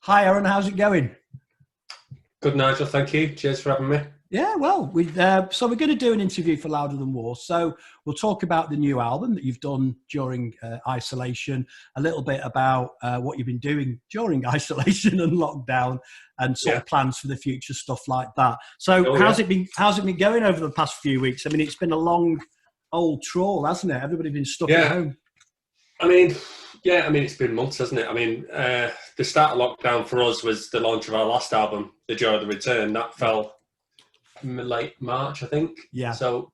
Hi, Aaron. How's it going? Good, Nigel. Thank you. Cheers for having me. Yeah, well, so we're going to do an interview for Louder Than War. So we'll talk about the new album that you've done during isolation, a little bit about what you've been doing during isolation and lockdown, and sort of plans for the future, stuff like that. So how's it been going over the past few weeks? I mean, it's been a long old trawl, hasn't it? Everybody's been stuck at home. I mean, it's been months, hasn't it? I mean, the start of lockdown for us was the launch of our last album, The Joy of the Return. That fell late March, I think. Yeah. So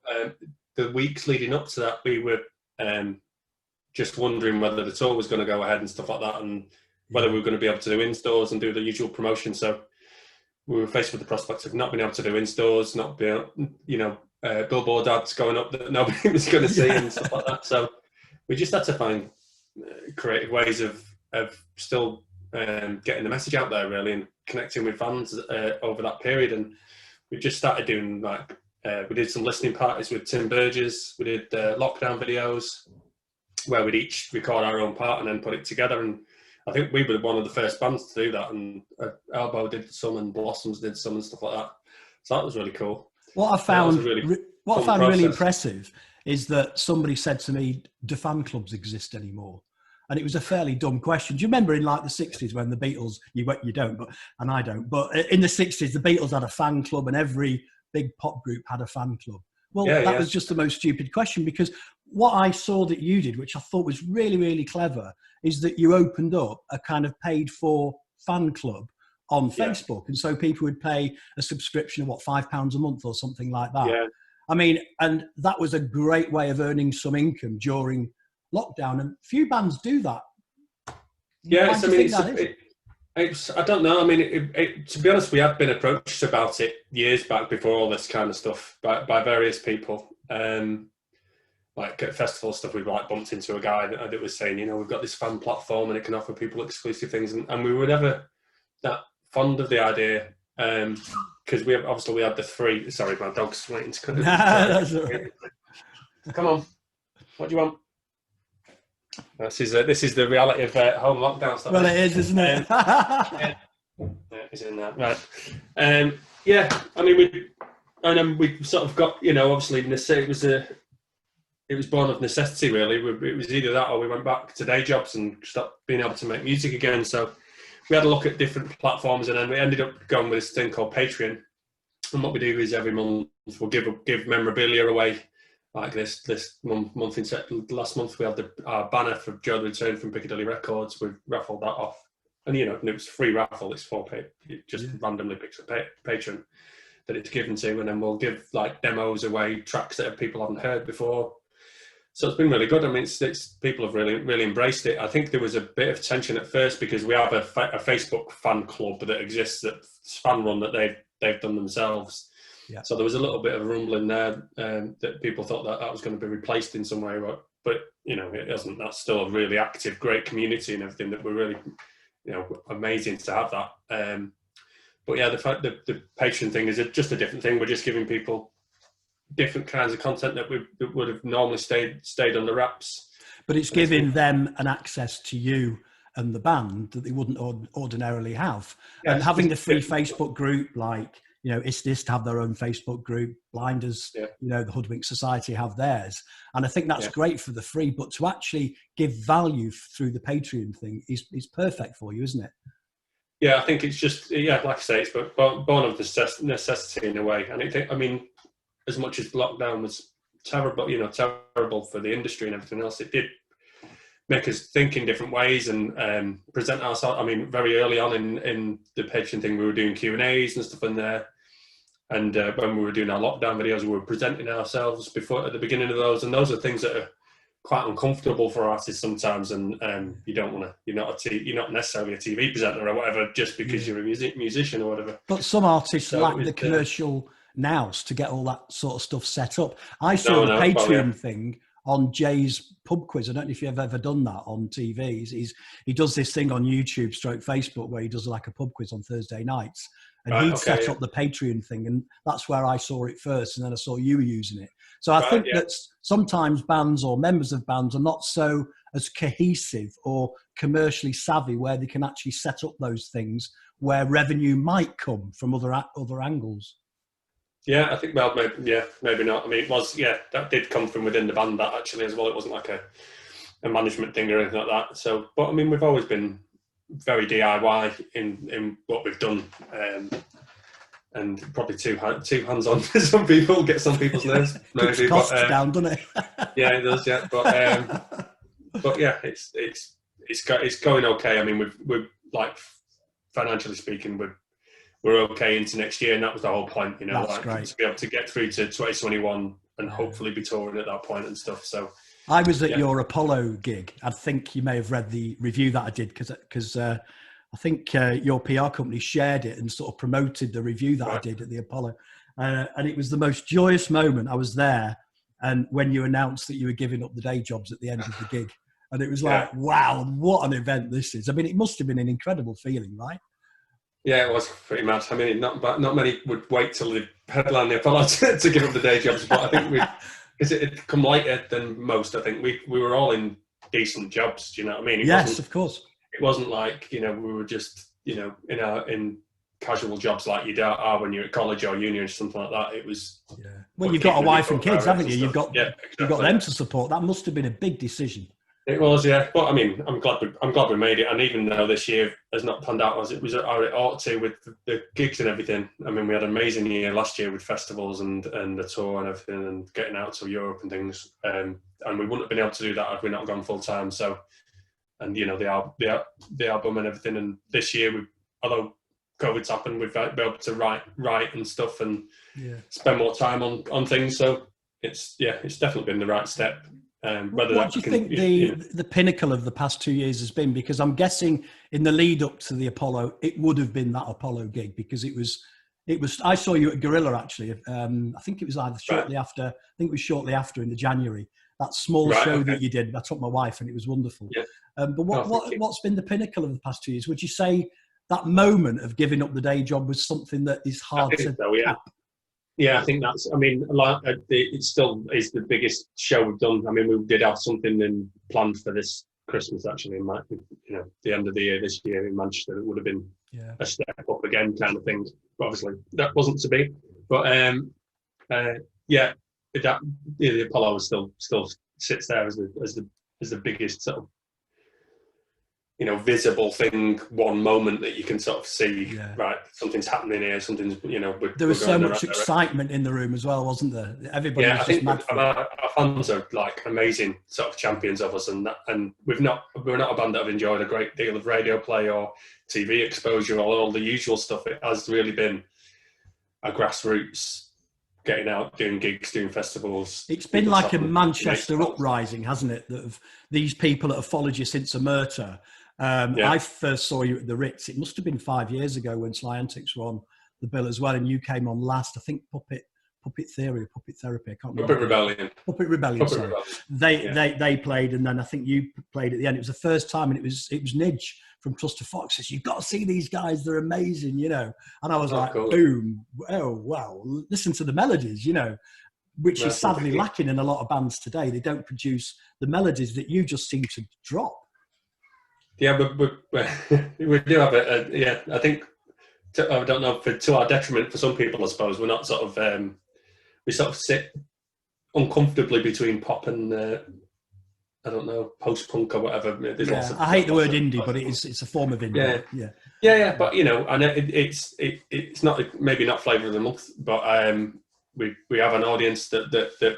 the weeks leading up to that, we were just wondering whether the tour was going to go ahead and stuff like that, and whether we were going to be able to do in-stores and do the usual promotion. So we were faced with the prospect of not being able to do in-stores, not being, billboard ads going up that nobody was going to see and stuff like that. So we just had to find creative ways of still getting the message out there, really, and connecting with fans over that period. And we just started doing we did some listening parties with Tim Burgess. We did lockdown videos where we'd each record our own part and then put it together. And I think we were one of the first bands to do that. And Elbow did some, and Blossoms did some, and stuff like that. So that was really cool. What I found really impressive is that somebody said to me, "Do fan clubs exist anymore?" And it was a fairly dumb question. Do you remember in like the 60s when the Beatles, you don't, and I don't, but in the 60s, the Beatles had a fan club and every big pop group had a fan club. Well, that was just the most stupid question, because what I saw that you did, which I thought was really, really clever, is that you opened up a kind of paid for fan club on Facebook. And so people would pay a subscription of £5 a month or something like that. Yeah. I mean, and that was a great way of earning some income during lockdown, and few bands do that. I don't know. I mean, to be honest, we had been approached about it years back before all this kind of stuff by various people. Like at festival stuff, we've bumped into a guy that was saying, we've got this fan platform and it can offer people exclusive things, and we were never that fond of the idea, because we had the free. Sorry, my dog's waiting to come. That's all right. Come on, what do you want? This is the reality of home lockdown stuff. Well, it is, isn't it? It's in that, right? I mean, we sort of got, obviously, it was born of necessity, really. It was either that or we went back to day jobs and stopped being able to make music again. So we had a look at different platforms, and then we ended up going with this thing called Patreon. And what we do is every month we'll give memorabilia away. Like this month last month we had our banner for Joy of the Return from Piccadilly Records. We've raffled that off, and and it was a free raffle. It's it just randomly picks a patron that it's given to, and then we'll give demos away, tracks that people haven't heard before. So it's been really good. I mean, it's people have really embraced it. I think there was a bit of tension at first because we have a Facebook fan club that exists, that's fan run, that they've done themselves. Yeah. So there was a little bit of rumbling there that people thought that was going to be replaced in some way, but it isn't. That's still a really active, great community and everything that we're really, amazing to have that. But yeah, the fact that the Patreon thing is just a different thing. We're just giving people different kinds of content that would have normally stayed under wraps. But it's giving them an access to you and the band that they wouldn't ordinarily have. Yeah, and having the free Facebook group, It's This to have their own Facebook group, Blinders, the Hoodwink Society have theirs. And I think that's great for the free, but to actually give value through the Patreon thing is perfect for you, isn't it? Yeah, I think it's just, like I say, it's born of necessity in a way. And I mean, as much as lockdown was terrible, terrible for the industry and everything else, it did make us think in different ways and present ourselves. I mean, very early on in the Patreon thing, we were doing Q&As and stuff in there. And when we were doing our lockdown videos, we were presenting ourselves at the beginning of those. And those are things that are quite uncomfortable for artists sometimes. And you don't want to, you're not necessarily a TV presenter or whatever, just because you're a musician or whatever. But some artists lack the commercial nous to get all that sort of stuff set up. I saw the Patreon thing on Jay's pub quiz. I don't know if you've ever done that on TV. He does this thing on YouTube / Facebook where he does a pub quiz on Thursday nights, and he'd set up the Patreon thing, and that's where I saw it first, and then I saw you were using it. So I think that sometimes bands or members of bands are not so as cohesive or commercially savvy, where they can actually set up those things where revenue might come from other angles. Yeah, I think, well, maybe not. I mean, it was, that did come from within the band, that actually, as well. It wasn't like a management thing or anything like that. So, but I mean, we've always been very DIY in what we've done, and probably too hands-on for some people, get some people's nerves. Keeps costs down, doesn't it? Yeah, it does. Yeah, but yeah, it's going okay. I mean, we're like, financially speaking, we're okay into next year, and that was the whole point, That's like great. to be able to get through to 2021 and hopefully be touring at that point and stuff. So I was at your Apollo gig. I think you may have read the review that I did, because I think your PR company shared it and sort of promoted the review that I did at the Apollo, and it was the most joyous moment. I was there, and when you announced that you were giving up the day jobs at the end of the gig, and it was like, wow, what an event this is. I mean, it must have been an incredible feeling, right? Yeah, it was pretty mad. I mean, not many would wait till the headline the Apollo to give up the day jobs, but I think because it had come later than most. I think we were all in decent jobs. Do you know what I mean? Yes, of course. It wasn't like we were just in casual jobs like you are when you're at college or uni or something like that. It was well, you've got a wife and kids, haven't you? You've got exactly. You've got them to support. That must have been a big decision. It was, yeah. But I mean, I'm glad we made it. And even though this year has not panned out as it ought to with the gigs and everything. I mean, we had an amazing year last year with festivals and the tour and everything, and getting out to Europe and things. And we wouldn't have been able to do that had we not gone full time. So, and the album and everything. And this year, although COVID's happened, we've been able to write and stuff and spend more time on things. So it's definitely been the right step. What do you think the pinnacle of the past 2 years has been? Because I'm guessing in the lead up to the Apollo, it would have been that Apollo gig, because it was. I saw you at Gorilla actually. I think it was either shortly after. I think it was shortly after in the January. That small show that you did. I took my wife and it was wonderful. Yeah. But what's been the pinnacle of the past 2 years? Would you say that moment of giving up the day job was something that is hard to cap? Yeah, I think that's. I mean, it still is the biggest show we've done. I mean, we did have something planned for this Christmas actually. The end of the year this year in Manchester. It would have been a step up again, kind of thing. But obviously, that wasn't to be. But the Apollo still sits there as the biggest sort of visible thing, one moment that you can sort of see, right, something's happening here, something's, there was so much excitement in the room as well, wasn't there? Everybody was just mad for our fans are like amazing sort of champions of us, and we're not a band that have enjoyed a great deal of radio play or TV exposure or all the usual stuff. It has really been a grassroots, getting out, doing gigs, doing festivals. It's been like a Manchester Uprising, hasn't it? That of these people that have followed you since Omerta. I first saw you at the Ritz. It must have been 5 years ago when Sly Antics were on the bill as well, and you came on last. I think Puppet Theory or Puppet Therapy. I can't remember. Puppet Rebellion. Sorry. They played, and then I think you played at the end. It was the first time, and it was Nidge from Cluster Fox says, "You've got to see these guys. They're amazing," And I was cool. Boom! Oh wow! Listen to the melodies, which is sadly lacking in a lot of bands today. They don't produce the melodies that you just seem to drop. Yeah, but we do have I think, I don't know, to our detriment for some people, I suppose. We're not sort of, we sort of sit uncomfortably between pop and, I don't know, post-punk or whatever. There's lots of, I hate the word indie, but it's a form of indie. Yeah, but, and it's not, maybe not flavour of the month, but we have an audience that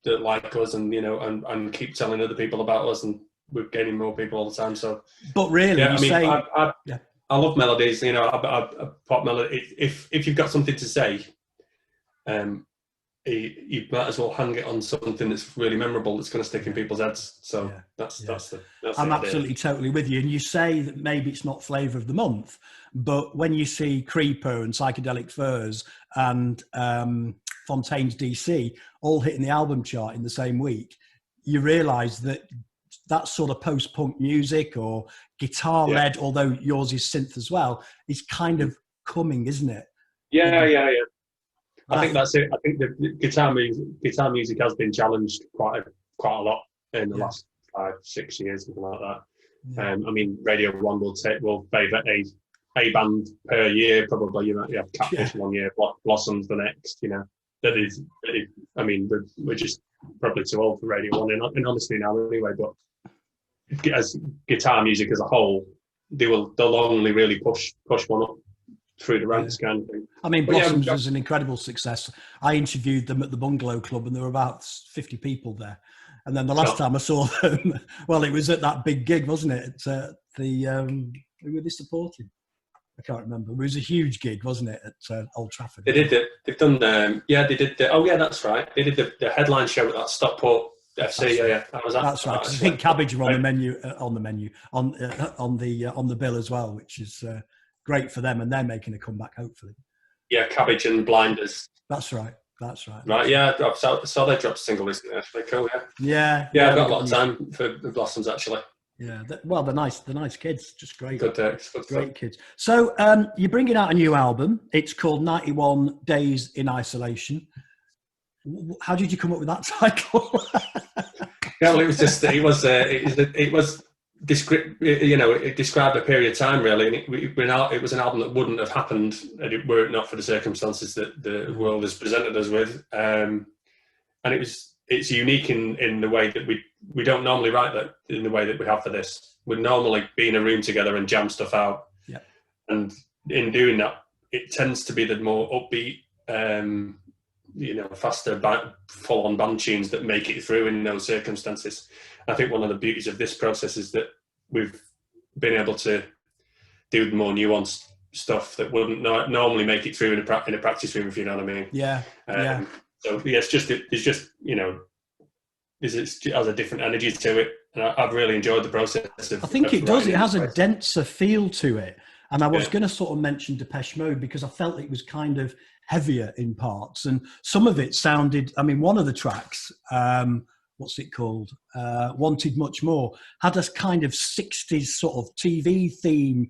like us and, and keep telling other people about us, and we're gaining more people all the time. So, but really, I love melodies. Pop melody. If you've got something to say, you might as well hang it on something that's really memorable, that's going to stick in people's heads. So that's I'm absolutely totally with you. And you say that maybe it's not flavour of the month, but when you see Creeper and Psychedelic Furs and Fontaine's DC all hitting the album chart in the same week, you realise that sort of post-punk music or guitar-led, although yours is synth as well, is kind of coming, isn't it? Yeah. I think that's it. I think the guitar music has been challenged quite a lot in the last 5-6 years, something like that. Yeah. I mean, Radio 1 will favour a band per year, probably. You have Cabbage one year, Blossoms the next, That is, I mean, we're just probably too old for Radio 1, and honestly now anyway, but as guitar music as a whole, they'll only really push one up through the ranks kind of thing. I mean, Blossoms was an incredible success. I interviewed them at the Bungalow Club, and there were about 50 people there. And then the last time I saw them, well, it was at that big gig, wasn't it? At who were they supporting? I can't remember. It was a huge gig, wasn't it, at Old Trafford? They did it. They've done. They did. That's right. They did the headline show at that Stockport FC. That's right. I think Cabbage were on the bill as well, which is great for them, and they're making a comeback, hopefully. Yeah, Cabbage and Blinders. That's right. Right, yeah, I saw they dropped a single recently. Actually, cool. Yeah. I've got a lot of time for the Blossoms actually. Yeah, they're nice kids, just great. Good great kids. So you're bringing out a new album. It's called 91 Days in Isolation. How did you come up with that title? Yeah, well, it described a period of time really, and it was an album that wouldn't have happened were it not for the circumstances that the world has presented us with. And it's unique in the way that we don't normally write that in the way that we have for this. We'd normally be in a room together and jam stuff out. Yeah. And in doing that, it tends to be the more upbeat, faster, full-on band tunes that make it through in those circumstances. I think one of the beauties of this process is that we've been able to do the more nuanced stuff that wouldn't normally make it through in a practice room, if you know what I mean. Yeah. So yeah, it has a different energy to it, and I've really enjoyed the process. I think it does. It has a denser feel to it, and I was going to sort of mention Depeche Mode because I felt it was kind of heavier in parts, and some of it sounded. I mean, one of the tracks, what's it called? Wanted Much More, had a kind of 60s sort of TV theme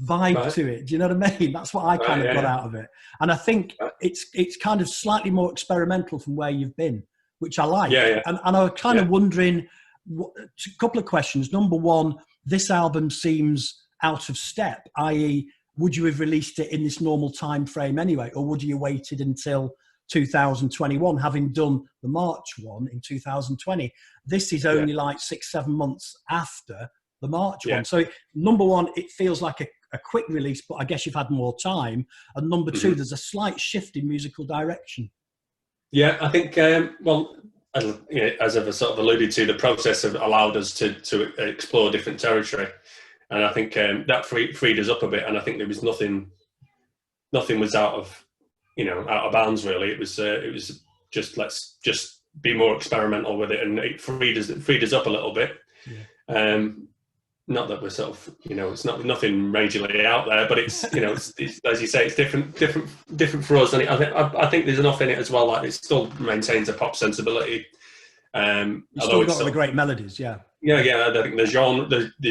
vibe to it. Do you know what I mean? That's what I kind of got out of it, and I think it's kind of slightly more experimental from where you've been, which I like. And I was kind of wondering, a couple of questions. Number one, this album seems out of step, i.e., would you have released it in this normal time frame anyway, or would you have waited until 2021, having done the March one in 2020? This is only like 6-7 months after the March one. So number one, it feels like a quick release, but I guess you've had more time. And number two, there's a slight shift in musical direction. Yeah, I think, as I've sort of alluded to, the process have allowed us to explore different territory. And I think that freed us up a bit. And I think there was nothing was out of bounds really. It was just, let's just be more experimental with it. And it freed us up a little bit. Yeah. Not that we're sort of, it's nothing majorly out there, but it's, it's as you say, it's different for us. And I think there's enough in it as well. Like it still maintains a pop sensibility. It's still got the great melodies, Yeah, I think there's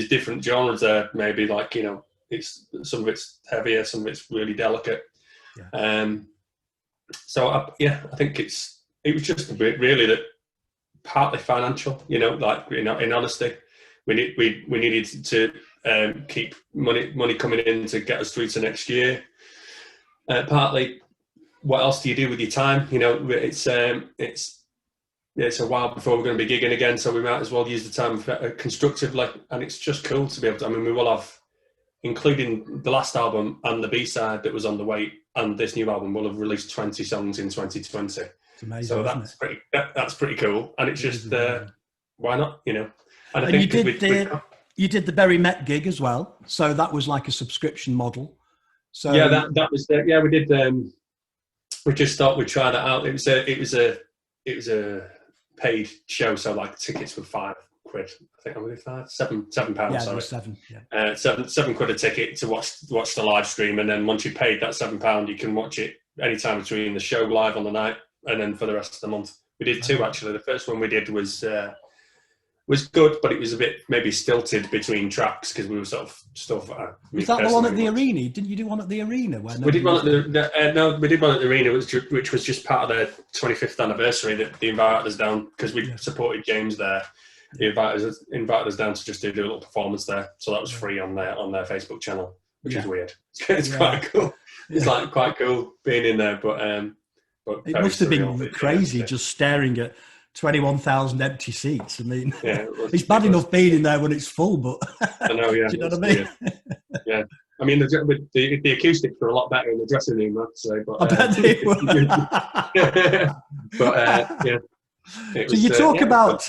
different genres there. Maybe like it's some of it's heavier, some of it's really delicate. Yeah. So I think it was just a bit really that partly financial. In honesty. We needed to keep money coming in to get us through to next year. Partly, what else do you do with your time? It's a while before we're going to be gigging again, so we might as well use the time constructively. And it's just cool to be able to. I mean, we will have, including the last album and the B-side that was on the way, and this new album, we'll have released 20 songs in 2020. It's amazing. So that's pretty cool, and it's just why not? And I think you did the Berry Met gig as well, so that was like a subscription model. So that was we did. We just thought we'd try that out. It was a paid show, so like tickets were £5. I think I'm with that £7. Yeah, sorry, £7. Yeah, £7 a ticket to watch the live stream, and then once you paid that £7, you can watch it anytime between the show live on the night, and then for the rest of the month. We did two actually. The first one we did was good, but it was a bit maybe stilted between tracks because we were sort of stuff. Was that the one at the Arena? Didn't you do one at the Arena? We did one at we did one at the Arena, which was just part of their 25th anniversary that they invited us down because we supported James there, He invited us down to just do a little performance there. So that was free on their Facebook channel, which is weird. It's quite cool. It's like quite cool being in there, but it must have been crazy just staring at 21,000 empty seats. I mean, it's bad enough being in there when it's full, but I know, yeah. Do you know what I mean? Yeah. I mean, the acoustics were a lot better in the dressing room, I'd say. But, I bet they were. But, yeah. So you talk about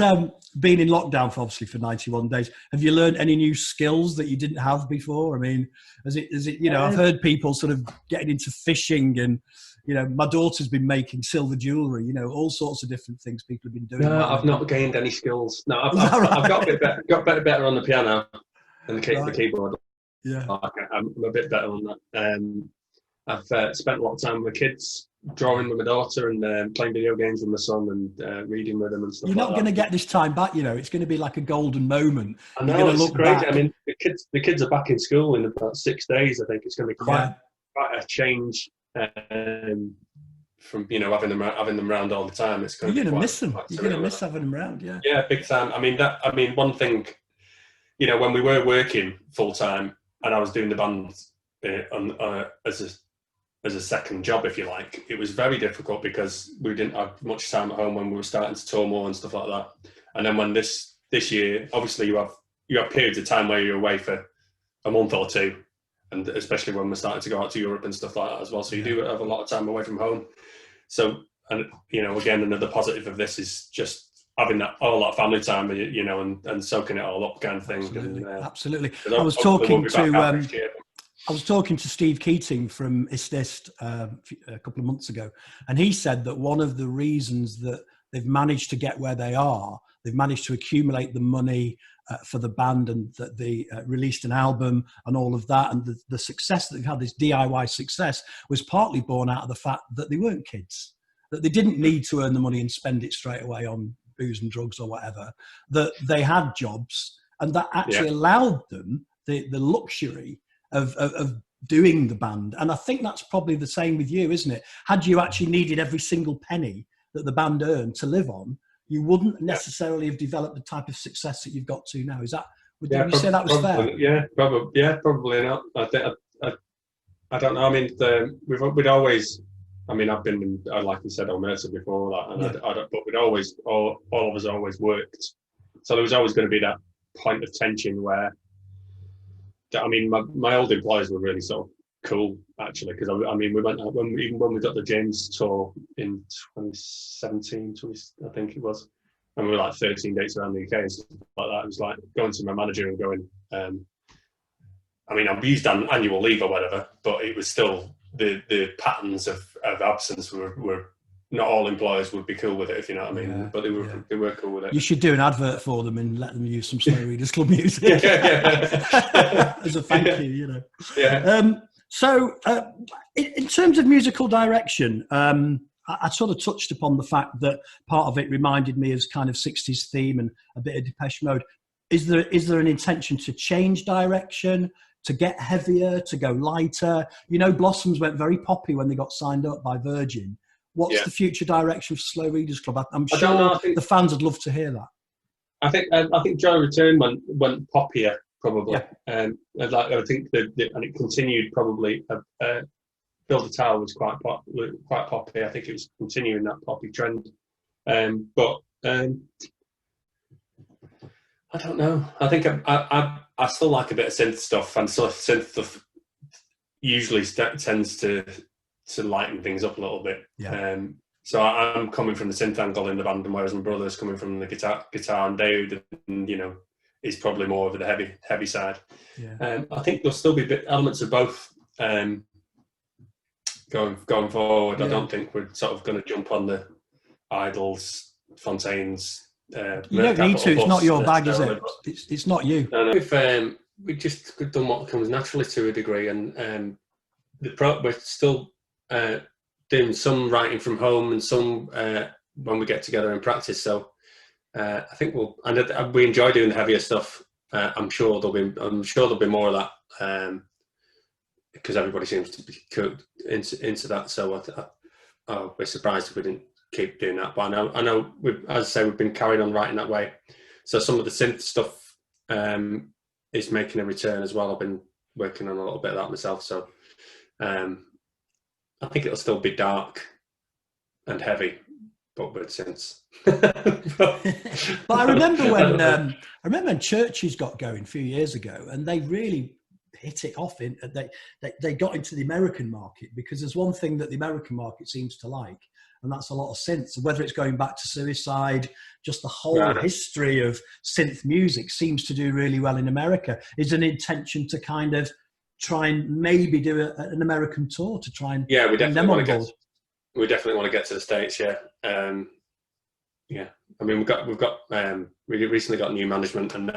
being in lockdown for 91 days. Have you learned any new skills that you didn't have before? I mean, is it you know, I've heard people sort of getting into fishing and, you know, my daughter's been making silver jewellery, you know, all sorts of different things people have been doing. No, I've not gained any skills. No, I've got a bit better, better on the piano and the keyboard. Yeah. I'm a bit better on that. I've spent a lot of time with my kids, drawing with my daughter and playing video games with my son and reading with them and stuff. You're not going to get this time back, you know. It's going to be like a golden moment. I know, it's great. Back. I mean, the kids are back in school in about 6 days. I think it's going to be quite a change from, you know, having them around all the time. It's going You're going to miss them. You're going to miss having them around, yeah. Yeah, big time. I mean, one thing, you know, when we were working full time and I was doing the band as a second job, if you like, it was very difficult because we didn't have much time at home when we were starting to tour more and stuff like that. And then when this year, obviously you have periods of time where you're away for a month or two, and especially when we're starting to go out to Europe and stuff like that as well. So you do have a lot of time away from home. So, and you know, again, another positive of this is just having all that family time, you know, and soaking it all up, kind of thing. Absolutely. I was talking to Steve Keating from Istist a couple of months ago, and he said that one of the reasons that they've managed to get where they are, they've managed to accumulate the money for the band, and that they released an album and all of that, and the success that they've had, this DIY success, was partly born out of the fact that they weren't kids, that they didn't need to earn the money and spend it straight away on booze and drugs or whatever, that they had jobs, and that actually allowed them the luxury of doing the band. And I think that's probably the same with you, isn't it? Had you actually needed every single penny that the band earned to live on, you wouldn't necessarily have developed the type of success that you've got to now. Is that, would you say that was fair? Yeah, probably not. I don't know. I mean, we'd always, I mean, I've been, like you said, on Mercer before that, but we'd always, all of us always worked. So there was always going to be that point of tension where, I mean, my old employers were really sort of cool, actually, because I mean, we went out when we got the James tour in 2017, I think it was, and we were like 13 dates around the UK and stuff like that. It was like going to my manager and going, I mean, I've used annual leave or whatever, but it was still the patterns of absence were not all employers would be cool with it, if you know what I mean. Yeah, but they were cool with it. You should do an advert for them and let them use some Slow Readers Club music as a thank you, you know. Yeah. So, in terms of musical direction, I sort of touched upon the fact that part of it reminded me of kind of 60s theme and a bit of Depeche Mode. Is there an intention to change direction, to get heavier, to go lighter? You know, Blossoms went very poppy when they got signed up by Virgin. What's the future direction for Slow Readers Club? I'm sure the fans would love to hear that. I think Joy Return went poppier probably, and I think and it continued probably. Build a Tower was quite poppy. I think it was continuing that poppy trend, but I don't know. I think I still like a bit of synth stuff, and so synth stuff usually tends to lighten things up a little bit. Yeah. So I'm coming from the synth angle in the band, and whereas my brother's coming from the guitar, and David, you know, is probably more of the heavy side. Yeah. I think there'll still be elements of both going forward. Yeah. I don't think we're sort of going to jump on the Idols, Fontaines. You don't need to. It's not your bag, is it? It's not you. No. We've just done what comes naturally to a degree, and we're still doing some writing from home and some when we get together and practice. So I think we enjoy doing the heavier stuff. I'm sure there'll be more of that because everybody seems to be into that. So I'll be surprised if we didn't keep doing that. But I know as I say, we've been carrying on writing that way. So some of the synth stuff is making a return as well. I've been working on a little bit of that myself. So I think it'll still be dark and heavy, but with synths. But I remember when Churches got going a few years ago, and they really hit it off. They got into the American market, because there's one thing that the American market seems to like, and that's a lot of synths. Whether it's going back to Suicide, just the whole history of synth music seems to do really well in America. Is an intention to kind of try and maybe do an American tour to try and we definitely want to get to the States. I mean, we recently got new management, and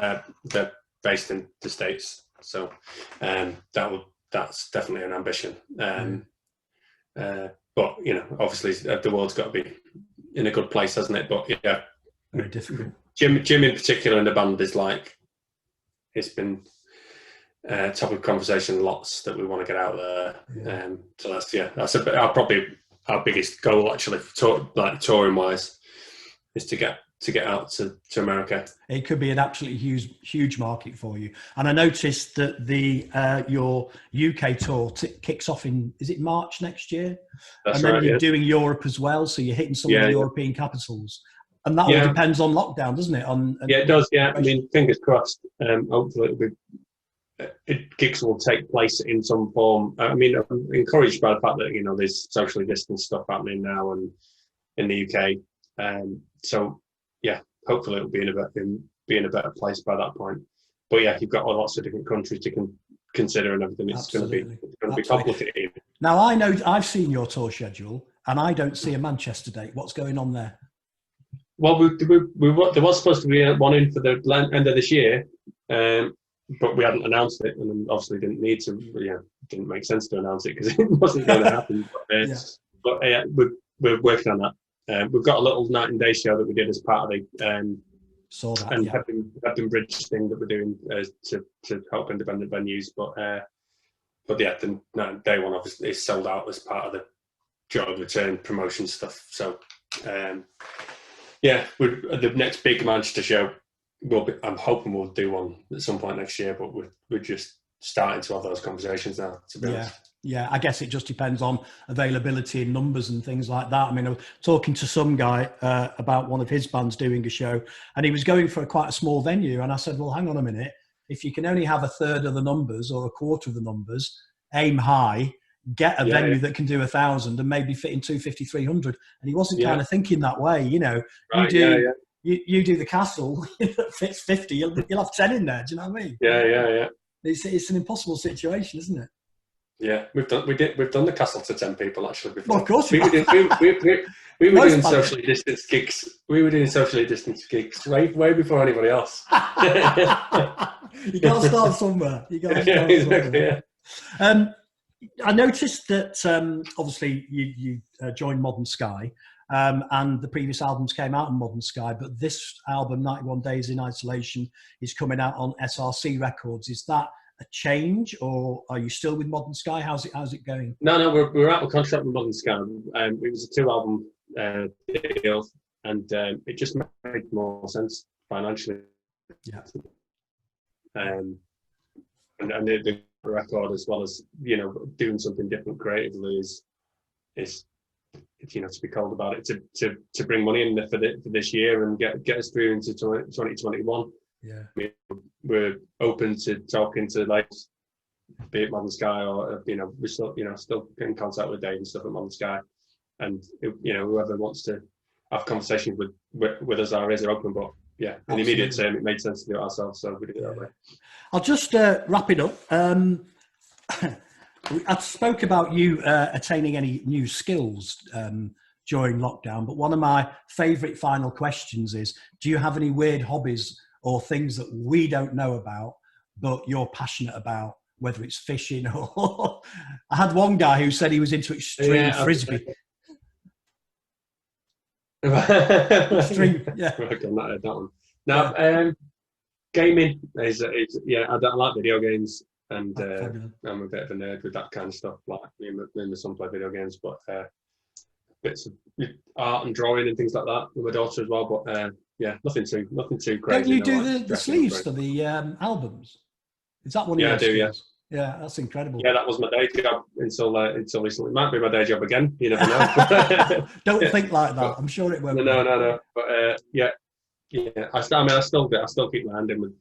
they're based in the States, so that's definitely an ambition. But obviously the world's got to be in a good place, hasn't it? But yeah, very difficult. Jim in particular in the band is like, it's been topic of conversation lots that we want to get out there. So that's probably our biggest goal actually, touring wise, is to get out to America. It could be an absolutely huge market for you. And I noticed that your UK tour kicks off is it March next year? That's and then right, you're doing Europe as well, so you're hitting some of the European capitals. And that all depends on lockdown, doesn't it? It does, yeah. I mean, fingers crossed. Hopefully gigs will take place in some form. I mean, I'm encouraged by the fact that, there's socially distanced stuff happening now and in the UK. So yeah, hopefully it'll be in a better place by that point. But yeah, you've got lots of different countries to consider and everything. It's going to be complicated. Now, I know I've seen your tour schedule, and I don't see a Manchester date. What's going on there? Well, there was supposed to be one in for the end of this year, but we hadn't announced it, and obviously didn't need to. It didn't make sense to announce it because it wasn't going to happen. But we're working on that. We've got a little night and day show that we did as part of the Pepton Bridge thing that we're doing to help independent venues. But yeah, the night and day one obviously is sold out as part of the Joy of Return promotion stuff. So the next big Manchester show I'm hoping we'll do one at some point next year, but we're just starting to have those conversations now, to be honest. Yeah, I guess it just depends on availability and numbers and things like that. I mean, I was talking to some guy about one of his bands doing a show, and he was going for quite a small venue. And I said, well, hang on a minute. If you can only have a third of the numbers or a quarter of the numbers, aim high, get a venue that can do 1,000 and maybe fit in 250, 300. And he wasn't kind of thinking that way, Right, you do the Castle that fits 50, you'll have 10 in there. Do you know what I mean? Yeah. It's an impossible situation, isn't it? Yeah, we've done the Castle to 10 people actually before. Well, of course we were doing socially distanced gigs. We were doing socially distanced gigs way before anybody else. You got to start somewhere. Exactly. I noticed that obviously you joined Modern Sky, and the previous albums came out on Modern Sky, but this album, 91 Days in Isolation, is coming out on SRC Records. Is that a change, or are you still with Modern Sky? How's it going? No, we're out of contract with Modern Sky. It was a 2-album deal, and it just made more sense financially. Yeah. And the record, as well as doing something different creatively, is to be called about it, to bring money in for this year and get us through into 2021. Yeah, we're open to talking to, like, be it Modern Sky, or we're still still in contact with Dave and stuff at Modern Sky, and whoever wants to have conversations with us, our ears are open. But in the immediate term, it made sense to do it ourselves, so we did it that way. I'll just wrap it up. I spoke about you attaining any new skills during lockdown, but one of my favourite final questions is, do you have any weird hobbies or things that we don't know about, but you're passionate about, whether it's fishing or... I had one guy who said he was into extreme frisbee. Extreme, yeah. Right, that one. Now, gaming is I like video games, and I'm a bit of a nerd with that kind of stuff. Like me and my son play video games, but bits of art and drawing and things like that with my daughter as well. But nothing too crazy. Don't you do the sleeves for the albums? Is that one of your skills? Yeah, that's incredible. Yeah, that was my day job until recently. It might be my day job again. You never know. Don't think like that. I'm sure it won't. No. But I still keep my hand in with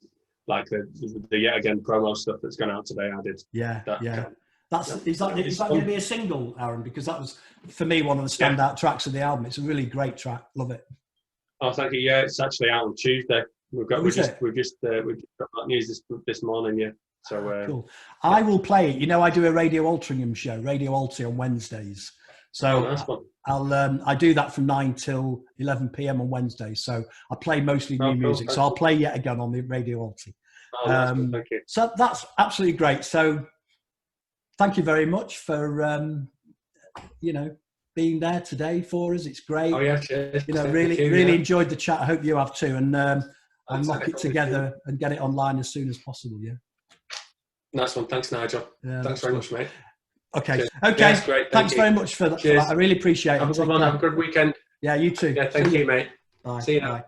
like the yet again promo stuff that's gone out today. I did. Yeah. Is that going to be a single, Aaron? Because that was for me one of the standout tracks of the album. It's a really great track. Love it. Oh, thank you. Yeah, it's actually out on Tuesday. We've just got that news this morning. Yeah. So cool. I will play it. I do a Radio Altrincham show, Radio Alty on Wednesdays. So nice one. I do that from 9 till 11 p.m. on Wednesdays. So I play mostly new music. So I'll play Yet Again on the Radio Alty. Oh, nice one. Thank you. So that's absolutely great. So thank you very much for being there today for us. It's great. Oh yeah, cheers. Really enjoyed the chat. I hope you have too. And I'll knock it together and get it online as soon as possible. Yeah. Nice one. Thanks, Nigel. Yeah, thanks very much, mate. Okay. Cheers. Okay. Yeah, great. Thanks very much for that. I really appreciate it. Have a good weekend. Yeah, you too. Yeah, thank you, mate. Bye. See you now. Bye.